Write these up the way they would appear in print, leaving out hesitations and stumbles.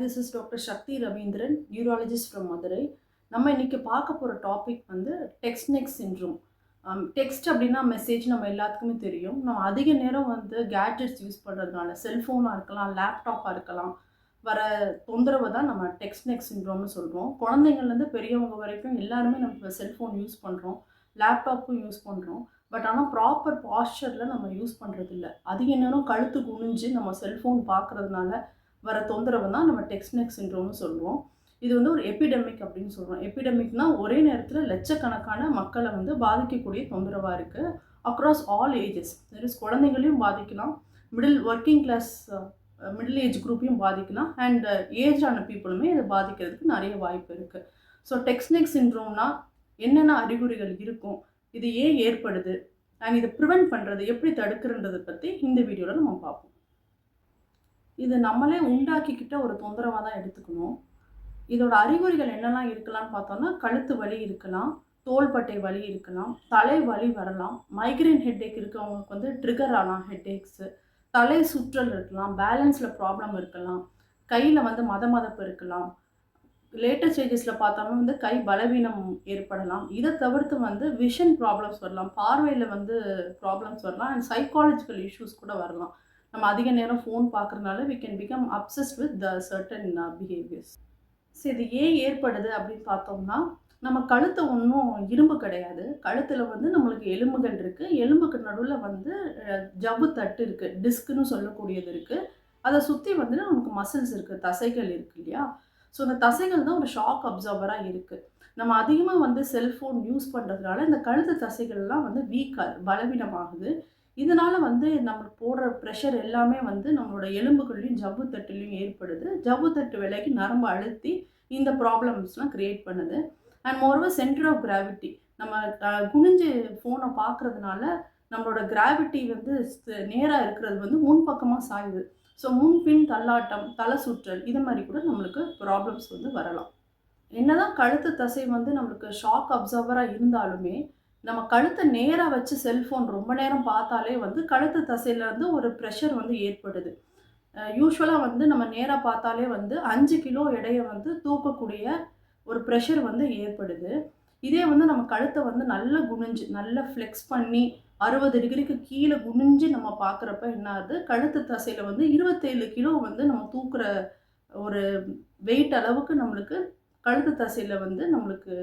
this is Dr. Shakti Ravindran, neurologist from Madurai. நம்ம இன்னைக்கு பார்க்க போகிற டாபிக் வந்து டெக்ஸ்ட் நெக் சிண்ட்ரோம். டெக்ஸ்ட் அப்படின்னா மெசேஜ் நம்ம எல்லாத்துக்குமே தெரியும். நம்ம அதிக நேரம் வந்து கேட்ஜெட்ஸ் யூஸ் பண்ணுறதுனால செல்ஃபோனாக இருக்கலாம், லேப்டாப்பாக இருக்கலாம், வர தொந்தரவு தான் நம்ம டெக்ஸ்ட் நெக் சிண்ட்ரோம்னு சொல்கிறோம். குழந்தைங்கள்லேருந்து பெரியவங்க வரைக்கும் எல்லாருமே நம்ம செல்ஃபோன் யூஸ் பண்ணுறோம், லேப்டாப்பும் யூஸ் பண்ணுறோம். பட் ஆனால் ப்ராப்பர் பாஸ்டரில் நம்ம யூஸ் பண்ணுறதில்ல. அதிக நேரம் கழுத்து குனிஞ்சு நம்ம செல்ஃபோன் பார்க்குறதுனால வர தொந்தரவு தான் நம்ம டெக்ஸ்ட் நெக் சிண்ட்ரோம்னு சொல்கிறோம். இது வந்து ஒரு எபிடெமிக் அப்படின்னு சொல்கிறோம். எபிடெமிக்னா ஒரே நேரத்தில் லட்சக்கணக்கான மக்களை வந்து பாதிக்கக்கூடிய தொந்தரவாக இருக்குது. அக்ராஸ் ஆல் ஏஜஸ், குழந்தைகளையும் பாதிக்கலாம், ஒர்க்கிங் கிளாஸ் மிடில் ஏஜ் குரூப்பையும் பாதிக்கலாம், அண்ட் ஏஜான பீப்புளுமே இதை பாதிக்கிறதுக்கு நிறைய வாய்ப்பு இருக்குது. ஸோ டெக்ஸ்ட் நெக் சிண்ட்ரோம்னா என்னென்ன அறிகுறிகள் இருக்கும், இது ஏன் ஏற்படுது, அண்ட் இதை ப்ரிவெண்ட் பண்ணுறது எப்படி தடுக்கிறன்றதை பற்றி இந்த வீடியோவில் நம்ம பார்ப்போம். இது நம்மளே உண்டாக்கிக்கிட்ட ஒரு தொந்தரவாக தான் எடுத்துக்கணும். இதோட அறிகுறிகள் என்னெல்லாம் இருக்கலாம்னு பார்த்தோம்னா, கழுத்து வலி இருக்கலாம், தோள்பட்டை வலி இருக்கலாம், தலை வலி வரலாம், மைக்ரைன் ஹெட்டேக் இருக்கவங்களுக்கு வந்து ட்ரிகர் ஆகலாம் ஹெட்டேக்ஸு, தலை சுற்றல் இருக்கலாம், பேலன்ஸில் ப்ராப்ளம் இருக்கலாம், கையில் வந்து மதமதப்பு இருக்கலாம், லேட்டஸ்ட் ஸ்டேஜஸில் பார்த்தோம்னா வந்து கை பலவீனம் ஏற்படலாம். இதை தவிர்த்து வந்து விஷன் ப்ராப்ளம்ஸ் வரலாம், பார்வையில் வந்து ப்ராப்ளம்ஸ் வரலாம், அண்ட் சைக்காலஜிக்கல் இஷ்யூஸ் கூட வரலாம். நம்ம அதிக நேரம் ஃபோன் பார்க்குறதுனால we can become obsessed with the certain behaviors. So இது ஏன் ஏற்படுது அப்படின்னு பார்த்தோம்னா, நம்ம கழுத்து ஒன்றும் இரும்பு கிடையாது. கழுத்தில் வந்து நம்மளுக்கு எலும்புகள் இருக்குது. எலும்புக்கு நடுவில் வந்து ஜவ்வு தட்டு இருக்குது, டிஸ்க்குன்னு சொல்லக்கூடியது இருக்குது. அதை சுற்றி வந்து நமக்கு மசில்ஸ் இருக்குது, தசைகள் இருக்குது இல்லையா. ஸோ அந்த தசைகள் தான் ஒரு ஷாக் அப்சர்வராக இருக்குது. நம்ம அதிகமாக வந்து செல்ஃபோன் யூஸ் பண்ணுறதுனால இந்த கழுத்து தசைகள்லாம் வந்து பலவீனமாகுது. இதனால் வந்து நம்மளுக்கு போடுற ப்ரெஷர் எல்லாமே வந்து நம்மளோட எலும்புகள்லையும் ஜவ்வு தட்டுலையும் ஏற்படுது. ஜவ்வு தட்டு விலகி நரம்பு அழுத்தி இந்த ப்ராப்ளம்ஸ்லாம் க்ரியேட் பண்ணுது. And moreover centre of gravity, நம்ம குனிஞ்சு ஃபோனை பார்க்குறதுனால நம்மளோட கிராவிட்டி வந்து நேராக இருக்கிறது வந்து முன்பக்கமாக சாயுது. ஸோ முன்பின் தள்ளாட்டம், தலை சுற்றல், இது மாதிரி கூட நம்மளுக்கு ப்ராப்ளம்ஸ் வந்து வரலாம். என்னதான் கழுத்து தசை வந்து நம்மளுக்கு ஷாக் அப்சர்வராக இருந்தாலுமே, நம்ம கழுத்தை நேராக வச்சு செல்ஃபோன் ரொம்ப நேரம் பார்த்தாலே வந்து கழுத்து தசையிலேருந்து ஒரு ப்ரெஷர் வந்து ஏற்படுது. யூஸ்வலாக வந்து நம்ம நேராக பார்த்தாலே வந்து 5 கிலோ எடையை வந்து தூக்கக்கூடிய ஒரு ப்ரெஷர் வந்து ஏற்படுது. இதே வந்து நம்ம கழுத்தை வந்து நல்லா குனிஞ்சு, நல்லா ஃப்ளெக்ஸ் பண்ணி 60 டிகிரிக்கு கீழே குனிஞ்சு நம்ம பார்க்குறப்ப என்ன ஆகுது, கழுத்து தசையில் வந்து 27 கிலோ வந்து நம்ம தூக்குற ஒரு வெயிட் அளவுக்கு நம்மளுக்கு கழுத்து தசையில் வந்து நம்மளுக்கு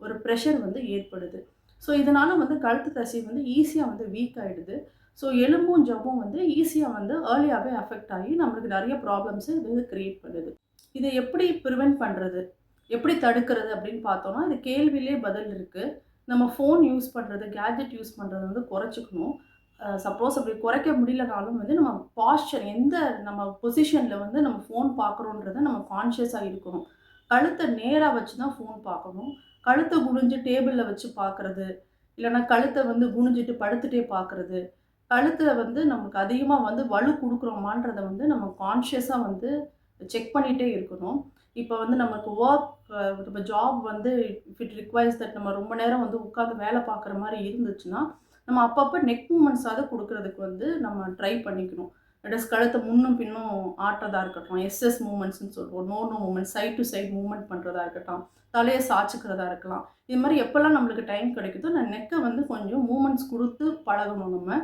ஒரு ப்ரெஷர் வந்து ஏற்படுது. ஸோ இதனால் வந்து கழுத்து தசை வந்து ஈஸியாக வந்து வீக் ஆகிடுது. ஸோ எலும்பும் ஜவ்வும் வந்து ஈஸியாக வந்து ஏர்லியாகவே அஃபெக்ட் ஆகி நம்மளுக்கு நிறைய ப்ராப்ளம்ஸு இது க்ரியேட் பண்ணுது. இதை எப்படி ப்ரிவெண்ட் பண்ணுறது, எப்படி தடுக்கிறது அப்படின்னு பார்த்தோம்னா, இது கேள்வியிலே பதில் இருக்குது. நம்ம ஃபோன் யூஸ் பண்ணுறது, கேட்ஜெட் யூஸ் பண்ணுறது வந்து குறைச்சிக்கணும். சப்போஸ் அப்படி குறைக்க முடியலனாலும் வந்து நம்ம பாஸ்டர், எந்த நம்ம பொசிஷனில் வந்து நம்ம ஃபோன் பார்க்குறோன்றதை நம்ம கான்ஷியஸாக இருக்கணும். கழுத்தை நேராக வச்சு தான் ஃபோன் பார்க்கணும். கழுத்தை குனிஞ்சு டேபிளில் வச்சு பார்க்குறது, இல்லைனா கழுத்தை வந்து குனிஞ்சிட்டு படுத்துகிட்டே பார்க்குறது, கழுத்தை வந்து நமக்கு அதிகமாக வந்து வலு கொடுக்குறோமான்றதை வந்து நம்ம கான்ஷியஸாக வந்து செக் பண்ணிகிட்டே இருக்கணும். இப்போ வந்து நமக்கு நம்ம ஜாப் வந்து இஃப் இட் ரிக்வயர்ஸ் தட் நம்ம ரொம்ப நேரம் வந்து உட்காந்து வேலை பார்க்குற மாதிரி இருந்துச்சுன்னா, நம்ம அப்பப்போ நெக் மூமெண்ட்ஸாவது கொடுக்கறதுக்கு வந்து நம்ம ட்ரை பண்ணிக்கணும். அட்லீஸ்ட் கழுத்தை முன்னும் பின்னும் ஆட்டுறதா இருக்கட்டும், எஸ்எஸ் மூமெண்ட்ஸ்ன்னு சொல்லுவோம், no movement, side to side movement பண்ணுறதா இருக்கட்டும், தலையை சாய்ச்சிக்கிறதா இருக்கலாம். இது மாதிரி எப்போல்லாம் நம்மளுக்கு டைம் கிடைக்குதோ நான் நெக்கை வந்து கொஞ்சம் மூமெண்ட்ஸ் கொடுத்து பழகணும் நம்ம.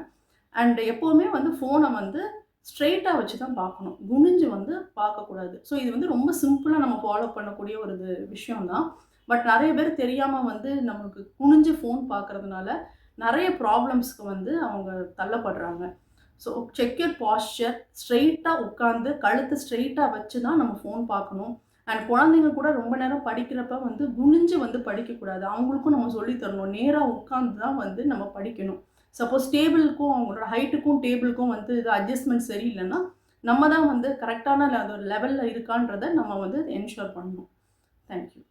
அண்ட் எப்போவுமே வந்து ஃபோனை வந்து ஸ்ட்ரெயிட்டாக வச்சு தான் பார்க்கணும், குனிஞ்சு வந்து பார்க்கக்கூடாது. ஸோ இது வந்து ரொம்ப சிம்பிளாக நம்ம ஃபாலோ பண்ணக்கூடிய ஒரு விஷயம்தான். பட் நிறைய பேர் தெரியாமல் வந்து நம்மளுக்கு குனிஞ்சு ஃபோன் பார்க்குறதுனால நிறைய ப்ராப்ளம்ஸ்க்கு வந்து அவங்க தள்ளப்படுறாங்க. ஸோ செக் யூர் பாஸ்டர், ஸ்ட்ரெயிட்டாக உட்காந்து கழுத்து ஸ்ட்ரெயிட்டாக வச்சு தான் நம்ம ஃபோன் பார்க்கணும். அண்ட் குழந்தைங்க கூட ரொம்ப நேரம் படிக்கிறப்ப வந்து குனிஞ்சு வந்து படிக்கக்கூடாது. அவங்களுக்கும் நம்ம சொல்லித்தரணும், நேராக உட்காந்து தான் வந்து நம்ம படிக்கணும். சப்போஸ் டேபிளுக்கும் அவங்களோட ஹைட்டுக்கும் டேபிளுக்கும் வந்து இது அட்ஜஸ்ட்மெண்ட் சரியில்லைன்னா நம்ம தான் வந்து கரெக்டான அது ஒரு லெவலில் இருக்கான்றதை நம்ம வந்து என்ஷூர் பண்ணணும். தேங்க்யூ.